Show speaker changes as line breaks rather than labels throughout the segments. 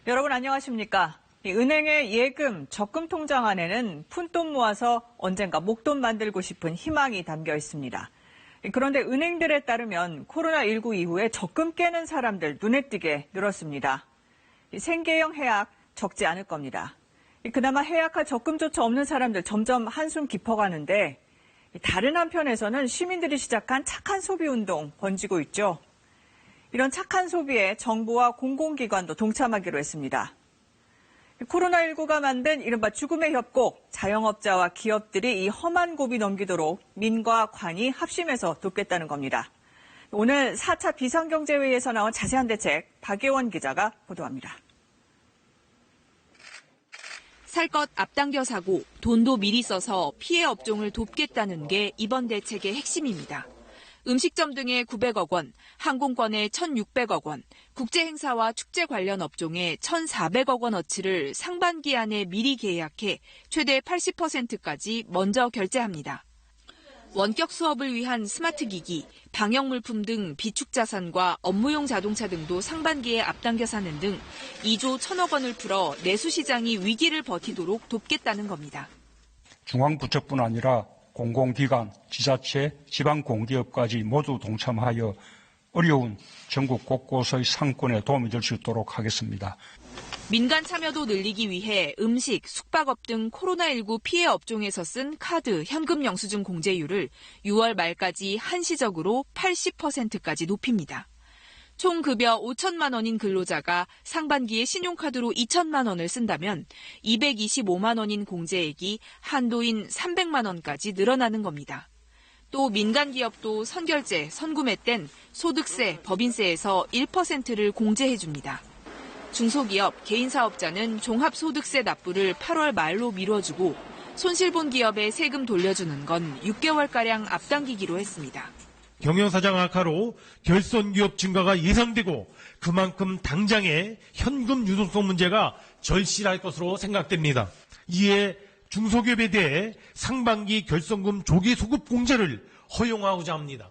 여러분 안녕하십니까? 은행의 예금, 적금 통장 안에는 푼돈 모아서 언젠가 목돈 만들고 싶은 희망이 담겨 있습니다. 그런데 은행들에 따르면 코로나19 이후에 적금 깨는 사람들 눈에 띄게 늘었습니다. 생계형 해약 적지 않을 겁니다. 그나마 해약할 적금조차 없는 사람들 점점 한숨 깊어가는데 다른 한편에서는 시민들이 시작한 착한 소비 운동 번지고 있죠. 이런 착한 소비에 정부와 공공기관도 동참하기로 했습니다. 코로나19가 만든 이른바 죽음의 협곡, 자영업자와 기업들이 이 험한 고비 넘기도록 민과 관이 합심해서 돕겠다는 겁니다. 오늘 4차 비상경제회의에서 나온 자세한 대책 박예원 기자가 보도합니다.
살 것 앞당겨 사고 돈도 미리 써서 피해 업종을 돕겠다는 게 이번 대책의 핵심입니다. 음식점 등의 900억 원, 항공권의 1,600억 원, 국제행사와 축제 관련 업종의 1,400억 원어치를 상반기 안에 미리 계약해 최대 80%까지 먼저 결제합니다. 원격 수업을 위한 스마트 기기, 방역 물품 등 비축 자산과 업무용 자동차 등도 상반기에 앞당겨 사는 등 2조 1,000억 원을 풀어 내수 시장이 위기를 버티도록 돕겠다는 겁니다.
중앙부처뿐 아니라 공공기관, 지자체, 지방공기업까지 모두 동참하여 어려운 전국 곳곳의 상권에 도움이 될 수 있도록 하겠습니다.
민간 참여도 늘리기 위해 음식, 숙박업 등 코로나19 피해 업종에서 쓴 카드, 현금 영수증 공제율을 6월 말까지 한시적으로 80%까지 높입니다. 총 급여 5천만 원인 근로자가 상반기에 신용카드로 2천만 원을 쓴다면 225만 원인 공제액이 한도인 300만 원까지 늘어나는 겁니다. 또 민간 기업도 선결제, 선구매 땐 소득세, 법인세에서 1%를 공제해 줍니다. 중소기업, 개인사업자는 종합소득세 납부를 8월 말로 미뤄주고 손실본 기업에 세금 돌려주는 건 6개월가량 앞당기기로 했습니다.
경영사정 악화로 결손기업 증가가 예상되고 그만큼 당장의 현금 유동성 문제가 절실할 것으로 생각됩니다. 이에 중소기업에 대해 상반기 결손금 조기 소급 공제를 허용하고자 합니다.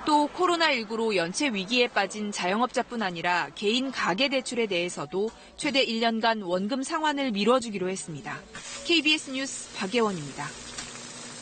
또 코로나19로 연체 위기에 빠진 자영업자뿐 아니라 개인 가계대출에 대해서도 최대 1년간 원금 상환을 미뤄주기로 했습니다. KBS 뉴스 박예원입니다.